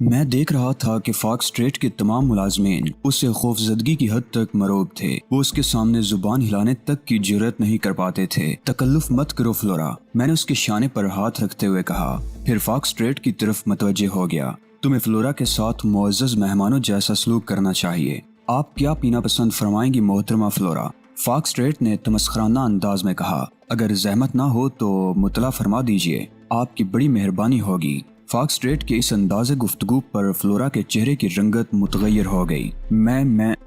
میں دیکھ رہا تھا کہ فاکس اسٹریٹ کے تمام ملازمین اس سے خوفزدگی کی حد تک مرعوب تھے۔ وہ اس کے سامنے زبان ہلانے تک کی جرأت نہیں کر پاتے تھے۔ تکلف مت کرو فلورا، میں نے اس کے شانے پر ہاتھ رکھتے ہوئے کہا، پھر فاکس اسٹریٹ کی طرف متوجہ ہو گیا۔ تمہیں فلورا کے ساتھ معزز مہمانوں جیسا سلوک کرنا چاہیے۔ آپ کیا پینا پسند فرمائیں گی محترمہ فلورا؟ فاکس اسٹریٹ نے تمسخرانہ انداز میں کہا۔ اگر زحمت نہ ہو تو مطلع فرما دیجیے، آپ کی بڑی مہربانی ہوگی۔ فاکس اسٹریٹ کے اس انداز گفتگو پر فلورا کے چہرے کی رنگت متغیر ہو گئی۔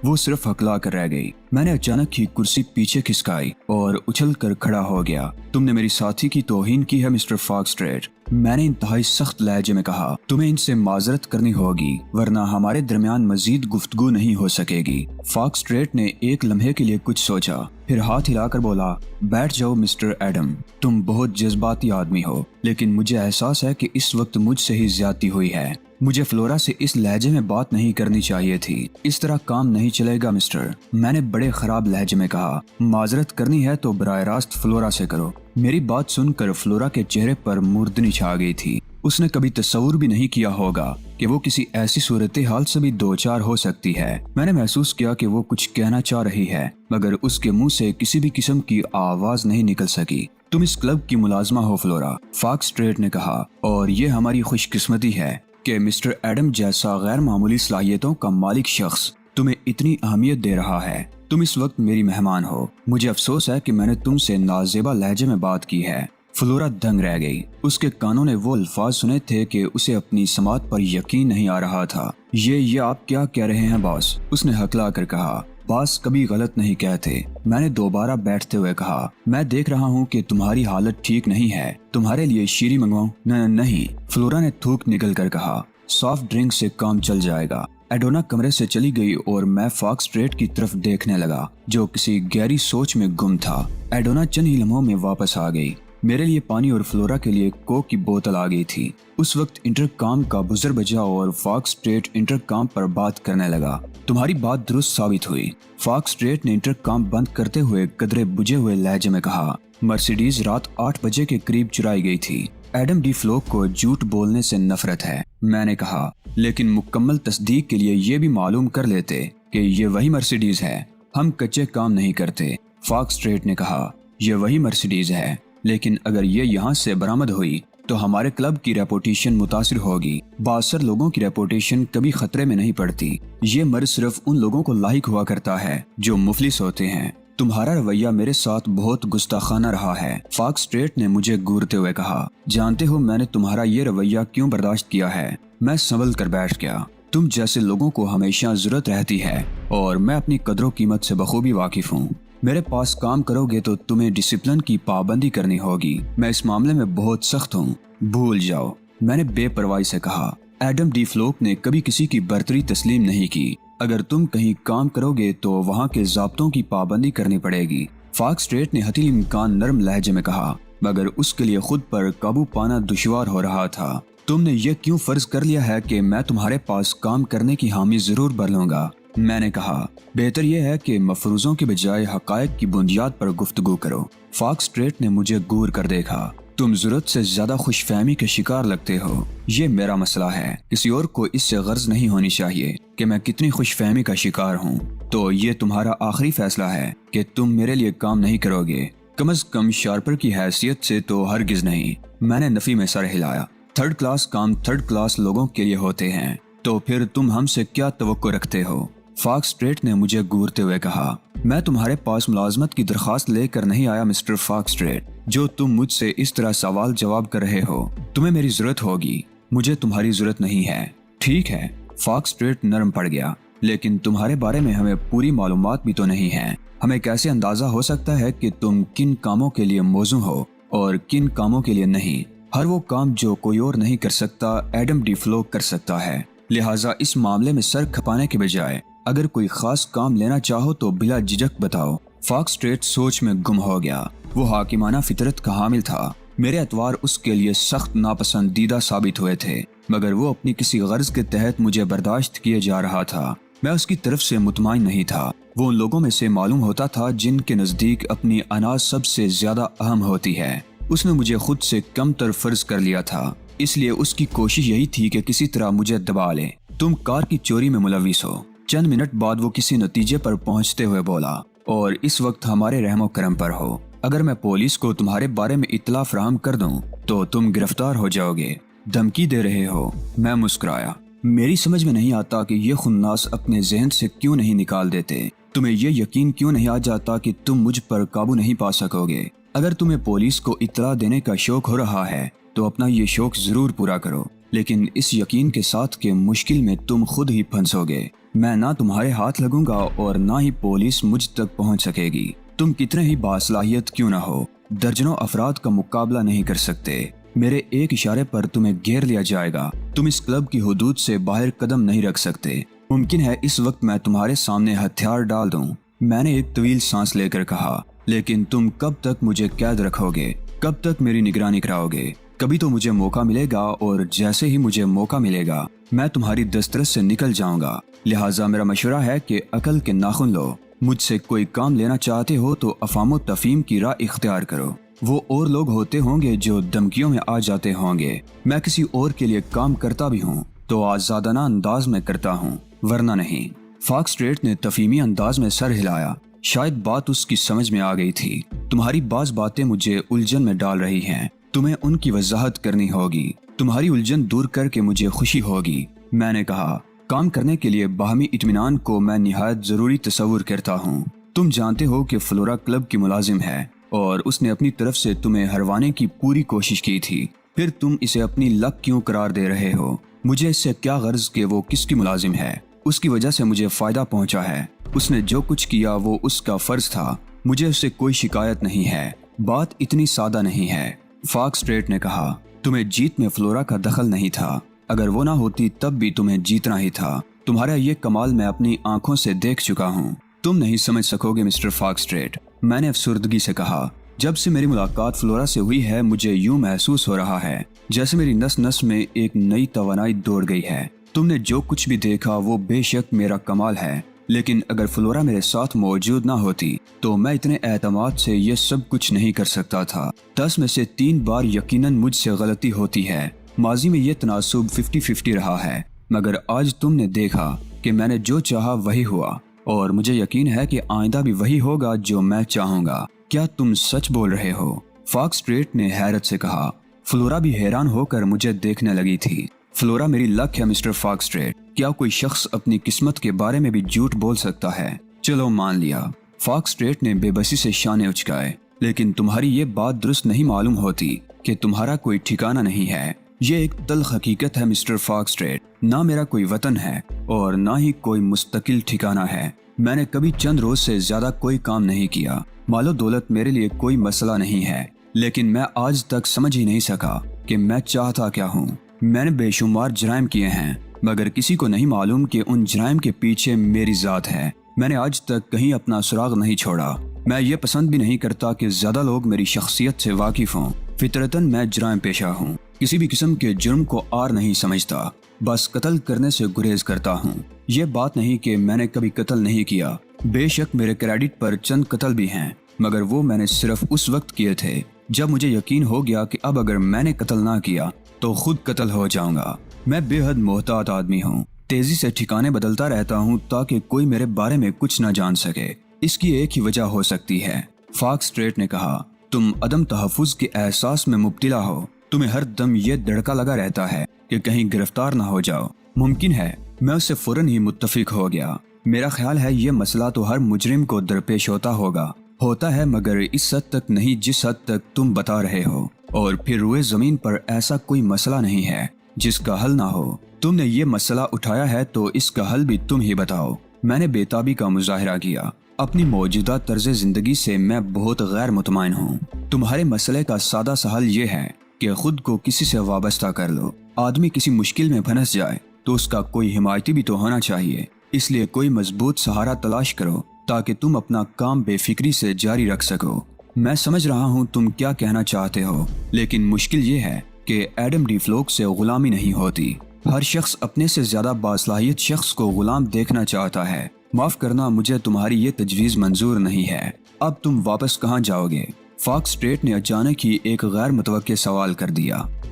وہ صرف ہکلا کر رہ گئی۔ میں نے اچانک ہی کرسی پیچھے کھسکائی اور اچھل کر کھڑا ہو گیا۔ تم نے میری ساتھی کی توہین کی ہے مسٹر فاکس اسٹریٹ، میں نے انتہائی سخت لہجے میں کہا۔ تمہیں ان سے معذرت کرنی ہوگی ورنہ ہمارے درمیان مزید گفتگو نہیں ہو سکے گی۔ فاکس اسٹریٹ نے ایک لمحے کے لیے کچھ سوچا، پھر ہاتھ ہلا کر بولا، بیٹھ جاؤ مسٹر ایڈم، تم بہت جذباتی آدمی ہو، لیکن مجھے احساس ہے کہ اس وقت مجھ سے ہی زیادتی ہوئی ہے۔ مجھے فلورا سے اس لہجے میں بات نہیں کرنی چاہیے تھی۔ اس طرح کام نہیں چلے گا مسٹر، میں نے بڑے خراب لہجے میں کہا۔ معذرت کرنی ہے تو براہ راست فلورا سے کرو۔ میری بات سن کر فلورا کے چہرے پر مردنی چھا گئی تھی۔ اس نے کبھی تصور بھی نہیں کیا ہوگا کہ وہ کسی ایسی صورتحال سے بھی دوچار ہو سکتی ہے۔ میں نے محسوس کیا کہ وہ کچھ کہنا چاہ رہی ہے مگر اس کے منہ سے کسی بھی قسم کی آواز نہیں نکل سکی۔ تم اس کلب کی ملازمہ ہو فلورا، فاکس اسٹریٹ نے کہا، اور یہ ہماری خوش قسمتی ہے کہ مسٹر ایڈم جیسا غیر معمولی صلاحیتوں کا مالک شخص تمہیں اتنی اہمیت دے رہا ہے۔ تم اس وقت میری مہمان ہو۔ مجھے افسوس ہے کہ میں نے تم سے نازیبا لہجے میں بات کی ہے۔ فلورا دنگ رہ گئی۔ اس کے کانوں نے وہ الفاظ سنے تھے کہ اسے اپنی سماعت پر یقین نہیں آ رہا تھا۔ یہ آپ کیا کہہ رہے ہیں باس؟ اس نے ہکلا کر کہا۔ باس کبھی غلط نہیں کہتے، میں نے دوبارہ بیٹھتے ہوئے کہا۔ میں دیکھ رہا ہوں کہ تمہاری حالت ٹھیک نہیں ہے، تمہارے لیے شیری منگواؤں؟ نہیں، فلورا نے تھوک نکل کر کہا، سافٹ ڈرنک سے کام چل جائے گا۔ ایڈونا کمرے سے چلی گئی اور میں فاکس اسٹریٹ کی طرف دیکھنے لگا جو کسی گہری سوچ میں گم تھا۔ ایڈونا چند ہی لمحوں میں واپس آ گئی۔ میرے لیے پانی اور فلورا کے لیے کوک کی بوتل آ گئی تھی۔ اس وقت انٹرکام کا بزر بجا اور فاکس اسٹریٹ انٹرکام پر بات کرنے لگا۔ تمہاری بات درست ثابت ہوئی، فاکس اسٹریٹ نے انٹرکام بند کرتے ہوئے قدرے بجھے ہوئے لہجے میں کہا۔ مرسیڈیز رات 8 بجے کے قریب چرائی گئی تھی۔ ایڈم ڈی فلوک کو جھوٹ بولنے سے نفرت ہے، میں نے کہا، لیکن مکمل تصدیق کے لیے یہ بھی معلوم کر لیتے کہ یہ وہی مرسیڈیز ہے۔ ہم کچے کام نہیں کرتے، فاکس اسٹریٹ نے کہا۔ یہ وہی مرسیڈیز ہے، لیکن اگر یہ یہاں سے برآمد ہوئی تو ہمارے کلب کی ریپوٹیشن متاثر ہوگی۔ بااثر لوگوں کی ریپوٹیشن کبھی خطرے میں نہیں پڑتی۔ یہ مرض صرف ان لوگوں کو لاحق ہوا کرتا ہے جو مفلس ہوتے ہیں۔ تمہارا رویہ میرے ساتھ بہت گستاخانہ رہا ہے، فاکس اسٹریٹ نے مجھے گورتے ہوئے کہا۔ جانتے ہو میں نے تمہارا یہ رویہ کیوں برداشت کیا ہے؟ میں سنبھل کر بیٹھ گیا۔ تم جیسے لوگوں کو ہمیشہ ضرورت رہتی ہے اور میں اپنی قدر و قیمت سے بخوبی واقف ہوں۔ میرے پاس کام کرو گے تو تمہیں ڈسپلن کی پابندی کرنی ہوگی۔ میں اس معاملے میں بہت سخت ہوں، بھول جاؤ، میں نے بے پرواہی سے کہا۔ ایڈم ڈی فلوک نے کبھی کسی کی برتری تسلیم نہیں کی۔ اگر تم کہیں کام کرو گے تو وہاں کے ضابطوں کی پابندی کرنی پڑے گی، فاکس اسٹریٹ نے حتی الامکان نرم لہجے میں کہا، مگر اس کے لیے خود پر قابو پانا دشوار ہو رہا تھا۔ تم نے یہ کیوں فرض کر لیا ہے کہ میں تمہارے پاس کام کرنے کی حامی ضرور بھر لوں گا؟ میں نے کہا، بہتر یہ ہے کہ مفروضوں کے بجائے حقائق کی بنیاد پر گفتگو کرو۔ فاکس اسٹریٹ نے مجھے گور کر دیکھا۔ تم ضرورت سے زیادہ خوش فہمی کے شکار لگتے ہو۔ یہ میرا مسئلہ ہے، کسی اور کو اس سے غرض نہیں ہونی چاہیے کہ میں کتنی خوش فہمی کا شکار ہوں۔ تو یہ تمہارا آخری فیصلہ ہے کہ تم میرے لیے کام نہیں کرو گے؟ کم از کم شارپر کی حیثیت سے تو ہرگز نہیں، میں نے نفی میں سر ہلایا۔ تھرڈ کلاس کام تھرڈ کلاس لوگوں کے لیے ہوتے ہیں، تو پھر تم ہم سے کیا توقع رکھتے ہو؟ فاکس اسٹریٹ نے مجھے گورتے ہوئے کہا۔ میں تمہارے پاس ملازمت کی درخواست لے کر نہیں آیا مسٹر فاکس اسٹریٹ، جو تم مجھ سے اس طرح سوال جواب کر رہے ہو۔ تمہیں میری ضرورت ہوگی، مجھے تمہاری ضرورت نہیں ہے۔ ٹھیک ہے، فاکس اسٹریٹ نرم پڑ گیا، لیکن تمہارے بارے میں ہمیں پوری معلومات بھی تو نہیں ہے۔ ہمیں کیسے اندازہ ہو سکتا ہے کہ تم کن کاموں کے لیے موزوں ہو اور کن کاموں کے لیے نہیں؟ ہر وہ کام جو کوئی اور نہیں کر سکتا ایڈم ڈی فلوک کر سکتا ہے، لہٰذا اس معاملے میں سر کھپانے کے بجائے اگر کوئی خاص کام لینا چاہو تو بلا جھجک بتاؤ۔ فاکس اسٹریٹ سوچ میں گم ہو گیا۔ وہ حاکمانہ فطرت کا حامل تھا۔ میرے اطوار اس کے لیے سخت ناپسندیدہ ثابت ہوئے تھے، مگر وہ اپنی کسی غرض کے تحت مجھے برداشت کیے جا رہا تھا۔ میں اس کی طرف سے مطمئن نہیں تھا۔ وہ ان لوگوں میں سے معلوم ہوتا تھا جن کے نزدیک اپنی انا سب سے زیادہ اہم ہوتی ہے۔ اس نے مجھے خود سے کم تر فرض کر لیا تھا۔ اس لیے اس کی کوشش یہی تھی کہ کسی طرح مجھے دبا لے۔ تم کار کی چوری میں ملوث ہو۔ چند منٹ بعد وہ کسی نتیجے پر پہنچتے ہوئے بولا، اور اس وقت ہمارے رحم و کرم پر ہو۔ اگر میں پولیس کو تمہارے بارے میں اطلاع فراہم کر دوں تو تم گرفتار ہو جاؤ گے۔ دھمکی دے رہے ہو؟ میں مسکرایا۔ میری سمجھ میں نہیں آتا کہ یہ خناس اپنے ذہن سے کیوں نہیں نکال دیتے۔ تمہیں یہ یقین کیوں نہیں آ جاتا کہ تم مجھ پر قابو نہیں پا سکو گے؟ اگر تمہیں پولیس کو اطلاع دینے کا شوق ہو رہا ہے تو اپنا یہ شوق ضرور پورا کرو، لیکن اس یقین کے ساتھ کہ مشکل میں تم خود ہی پھنسو گے۔ میں نہ تمہارے ہاتھ لگوں گا اور نہ ہی پولیس مجھ تک پہنچ سکے گی۔ تم کتنے ہی باصلاحیت کیوں نہ ہو، درجنوں افراد کا مقابلہ نہیں کر سکتے۔ میرے ایک اشارے پر تمہیں گھیر لیا جائے گا۔ تم اس کلب کی حدود سے باہر قدم نہیں رکھ سکتے۔ ممکن ہے اس وقت میں تمہارے سامنے ہتھیار ڈال دوں۔ میں نے ایک طویل سانس لے کر کہا، لیکن تم کب تک مجھے قید رکھو گے؟ کب تک میری نگرانی کراؤ گے؟ کبھی تو مجھے موقع ملے گا، اور جیسے ہی مجھے موقع ملے گا میں تمہاری دسترس سے نکل جاؤں گا۔ لہٰذا میرا مشورہ ہے کہ عقل کے ناخن لو۔ مجھ سے کوئی کام لینا چاہتے ہو تو افہام و تفہیم کی راہ اختیار کرو۔ وہ اور لوگ ہوتے ہوں گے جو دھمکیوں میں آ جاتے ہوں گے۔ میں کسی اور کے لیے کام کرتا بھی ہوں تو آزادانہ انداز میں کرتا ہوں، ورنہ نہیں۔ فاکس اسٹریٹ نے تفہیمی انداز میں سر ہلایا۔ شاید بات اس کی سمجھ میں آ گئی تھی۔ تمہاری بعض باتیں مجھے الجھن میں ڈال رہی ہیں، تمہیں ان کی وضاحت کرنی ہوگی۔ تمہاری الجھن دور کر کے مجھے خوشی ہوگی۔ میں نے کہا، کام کرنے کے لیے باہمی اطمینان کو میں نہایت ضروری تصور کرتا ہوں۔ تم جانتے ہو کہ فلورا کلب کی ملازم ہے اور اس نے اپنی طرف سے تمہیں ہروانے کی پوری کوشش کی تھی، پھر تم اسے اپنی لک کیوں قرار دے رہے ہو؟ مجھے اس سے کیا غرض کہ وہ کس کی ملازم ہے؟ اس کی وجہ سے مجھے فائدہ پہنچا ہے۔ اس نے جو کچھ کیا وہ اس کا فرض تھا۔ مجھے اس سے کوئی شکایت نہیں ہے۔ بات اتنی سادہ نہیں ہے۔ فاکس اسٹریٹ نے کہا، تمہیں جیت میں فلورا کا دخل نہیں تھا۔ اگر وہ نہ ہوتی تب بھی تمہیں جیتنا ہی تھا۔ تمہارا یہ کمال میں اپنی آنکھوں سے دیکھ چکا ہوں۔ تم نہیں سمجھ سکو گے مسٹر فاکس اسٹریٹ، میں نے افسردگی سے کہا۔ جب سے میری ملاقات فلورا سے ہوئی ہے مجھے یوں محسوس ہو رہا ہے جیسے میری نس نس میں ایک نئی توانائی دوڑ گئی ہے۔ تم نے جو کچھ بھی دیکھا وہ بے شک میرا کمال ہے، لیکن اگر فلورا میرے ساتھ موجود نہ ہوتی تو میں اتنے اعتماد سے یہ سب کچھ نہیں کر سکتا تھا۔ 10 میں سے 3 بار یقیناً مجھ سے غلطی ہوتی ہے۔ ماضی میں یہ تناسب 50-50 رہا ہے، مگر آج تم نے دیکھا کہ میں نے جو چاہا وہی ہوا، اور مجھے یقین ہے کہ آئندہ بھی وہی ہوگا جو میں چاہوں گا۔ کیا تم سچ بول رہے ہو؟ فاکس اسٹریٹ نے حیرت سے کہا۔ فلورا بھی حیران ہو کر مجھے دیکھنے لگی تھی۔ فلورا میری لک ہے مسٹر فاکس اسٹریٹ۔ کیا کوئی شخص اپنی قسمت کے بارے میں بھی جھوٹ بول سکتا ہے؟ چلو مان لیا۔ فاکس اسٹریٹ نے بے بسی سے شانے اچکائے۔ لیکن تمہاری یہ بات درست نہیں معلوم ہوتی کہ تمہارا کوئی ٹھکانہ نہیں ہے۔ یہ ایک تلخ حقیقت ہے مسٹر فاکس اسٹریٹ۔ نہ میرا کوئی وطن ہے اور نہ ہی کوئی مستقل ٹھکانہ ہے۔ میں نے کبھی چند روز سے زیادہ کوئی کام نہیں کیا۔ مال و دولت میرے لیے کوئی مسئلہ نہیں ہے، لیکن میں آج تک سمجھ ہی نہیں سکا کہ میں چاہتا کیا ہوں۔ میں نے بے شمار جرائم کیے ہیں، مگر کسی کو نہیں معلوم کہ ان جرائم کے پیچھے میری ذات ہے۔ میں نے آج تک کہیں اپنا سراغ نہیں چھوڑا۔ میں یہ پسند بھی نہیں کرتا کہ زیادہ لوگ میری شخصیت سے واقف ہوں۔ فطرتاً میں جرائم پیشہ ہوں۔ کسی بھی قسم کے جرم کو آر نہیں سمجھتا، بس قتل کرنے سے گریز کرتا ہوں۔ یہ بات نہیں کہ میں نے کبھی قتل نہیں کیا۔ بے شک میرے کریڈٹ پر چند قتل بھی ہیں، مگر وہ میں نے صرف اس وقت کیے تھے جب مجھے یقین ہو گیا کہ اب اگر میں نے قتل نہ کیا تو خود قتل ہو جاؤں گا۔ میں بے حد محتاط آدمی ہوں۔ تیزی سے ٹھکانے بدلتا رہتا ہوں تاکہ کوئی میرے بارے میں کچھ نہ جان سکے۔ اس کی ایک ہی وجہ ہو سکتی ہے، فاکس اسٹریٹ نے کہا، تم عدم تحفظ کے احساس میں مبتلا ہو۔ تمہیں ہر دم یہ دڑکا لگا رہتا ہے کہ کہیں گرفتار نہ ہو جاؤ۔ ممکن ہے میں اس سے فوراً ہی متفق ہو گیا۔ میرا خیال ہے یہ مسئلہ تو ہر مجرم کو درپیش ہوتا ہے، مگر اس حد تک نہیں جس حد تک تم بتا رہے ہو۔ اور پھر روئے زمین پر ایسا کوئی مسئلہ نہیں ہے جس کا حل نہ ہو۔ تم نے یہ مسئلہ اٹھایا ہے تو اس کا حل بھی تم ہی بتاؤ۔ میں نے بےتابی کا مظاہرہ کیا۔ اپنی موجودہ طرز زندگی سے میں بہت غیر مطمئن ہوں۔ تمہارے مسئلے کا سادہ سا حل یہ ہے کہ خود کو کسی سے وابستہ کر لو۔ آدمی کسی مشکل میں پھنس جائے تو اس کا کوئی حمایتی بھی تو ہونا چاہیے، اس لیے کوئی مضبوط سہارا تلاش کرو تاکہ تم اپنا کام بے فکری سے جاری رکھ سکو۔ میں سمجھ رہا ہوں تم کیا کہنا چاہتے ہو، لیکن مشکل یہ ہے کہ ایڈم ڈی فلوک سے غلامی نہیں ہوتی۔ ہر شخص اپنے سے زیادہ باصلاحیت شخص کو غلام دیکھنا چاہتا ہے۔ معاف کرنا، مجھے تمہاری یہ تجویز منظور نہیں ہے۔ اب تم واپس کہاں جاؤ گے؟ فاکس اسٹریٹ نے اچانک ہی ایک غیر متوقع سوال کر دیا۔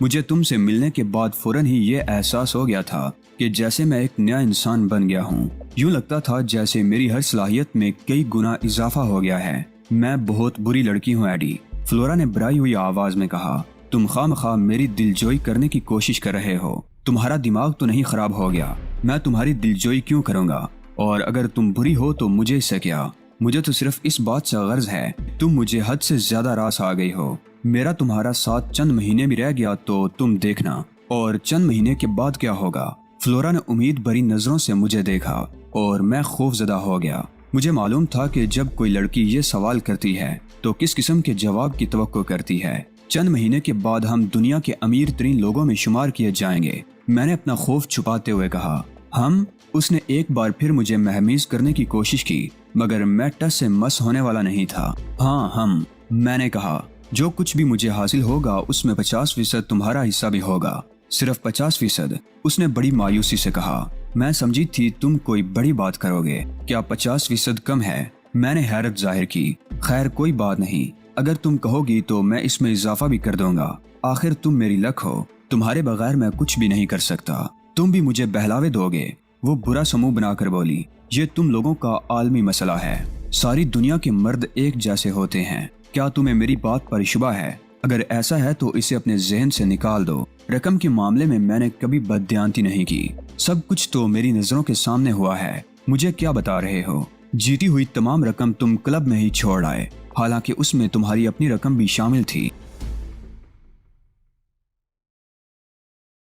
مجھے تم سے ملنے کے بعد فوراً ہی یہ احساس ہو گیا تھا کہ جیسے میں ایک نیا انسان بن گیا ہوں۔ یوں لگتا تھا جیسے میری ہر صلاحیت میں کئی گنا اضافہ ہو گیا ہے۔ میں بہت بری لڑکی ہوں ایڈی، فلورا نے بھرائی ہوئی آواز میں کہا۔ تم خواہ میری دلجوئی کرنے کی کوشش کر رہے ہو۔ تمہارا دماغ تو نہیں خراب ہو گیا؟ میں تمہاری دلجوئی کیوں کروں گا؟ اور اگر تم بری ہو تو مجھے اس سے کیا؟ مجھے تو صرف اس بات سے غرض ہے تم مجھے حد سے زیادہ راس آ گئی ہو۔ میرا تمہارا ساتھ چند مہینے بھی رہ گیا تو تم دیکھنا، اور چند مہینے کے بعد کیا ہوگا۔ فلورا نے امید بھری نظروں سے مجھے دیکھا اور میں خوف زدہ ہو گیا۔ مجھے معلوم تھا کہ جب کوئی لڑکی یہ سوال کرتی ہے تو کس قسم کے جواب کی توقع کرتی ہے۔ چند مہینے کے بعد ہم دنیا کے امیر ترین لوگوں میں شمار کیے جائیں گے، میں نے اپنا خوف چھپاتے ہوئے کہا۔ ہم؟ اس نے ایک بار پھر مجھے مہمیز کرنے کی کوشش کی، مگر میں ٹس سے مس ہونے والا نہیں تھا۔ ہاں ہم، میں نے کہا۔ جو کچھ بھی مجھے حاصل ہوگا اس میں 50% تمہارا حصہ بھی ہوگا۔ صرف 50%؟ اس نے بڑی مایوسی سے کہا۔ میں سمجھی تھی تم کوئی بڑی بات کرو گے۔ کیا 50% کم ہے؟ میں نے حیرت ظاہر کی۔ خیر کوئی بات نہیں، اگر تم کہو گی تو میں اس میں اضافہ بھی کر دوں گا۔ آخر تم میری لک ہو، تمہارے بغیر میں کچھ بھی نہیں کر سکتا۔ تم بھی مجھے بہلاوے دو گے؟ وہ برا سمو بنا کر بولی۔ یہ تم لوگوں کا عالمی مسئلہ ہے۔ ساری دنیا کے مرد ایک جیسے ہوتے ہیں۔ کیا تمہیں میری بات پر شبہ ہے؟ اگر ایسا ہے تو اسے اپنے ذہن سے نکال دو۔ رقم کے معاملے میں میں نے کبھی بددیانتی نہیں کی۔ سب کچھ تو میری نظروں کے سامنے ہوا ہے۔ مجھے کیا بتا رہے ہو؟ جیتی ہوئی تمام رقم تم کلب میں ہی چھوڑ آئے، حالانکہ اس میں تمہاری اپنی رقم بھی شامل تھی۔